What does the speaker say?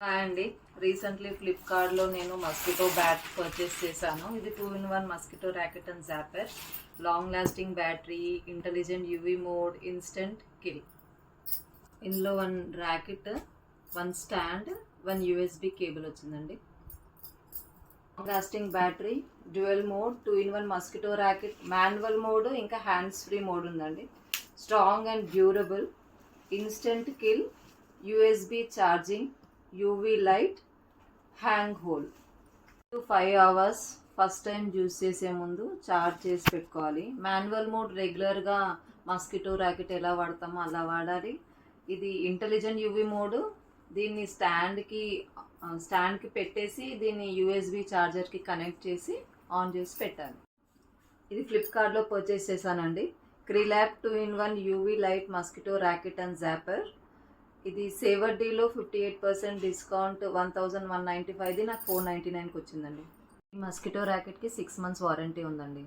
Hi అండి. Recently ఫ్లిప్కార్ట్లో నేను మస్కిటో బ్యాట్ పర్చేస్ చేశాను. ఇది 2-in-1 mosquito racket and zapper, long lasting battery, intelligent UV mode, instant kill. ఇందులో 1 ర్యాకెట్, 1 స్టాండ్, 1 యూఎస్బి కేబుల్ వచ్చిందండి. Long lasting battery, dual mode, 2-in-1 mosquito racket, manual mode, ఇంకా hands free mode ఉందండి. Strong and durable, instant kill, USB charging, UV light, hang hole. 5 hours first time use చేసే ముందు charge చేసి పెట్టుకోవాలి. Manual mode రెగ్యులర్గా mosquito racket ఎలా వాడతామో అలా వాడాలి. ఇది ఇంటెలిజెంట్ యూవీ మోడ్, దీన్ని స్టాండ్కి పెట్టేసి దీన్ని యూఎస్బి ఛార్జర్కి కనెక్ట్ చేసి ఆన్ చేసి పెట్టాలి. ఇది ఫ్లిప్కార్ట్లో పర్చేస్ చేశానండి. క్రిలాక్ 2-in-1 UV light mosquito racket and zapper. ఇది సేవర్ డీలో 58% డిస్కౌంట్, 1195, నాకు 499కి వచ్చిందండి. ఈ మస్కిటో ర్యాకెట్కి 6 months వారంటీ ఉందండి.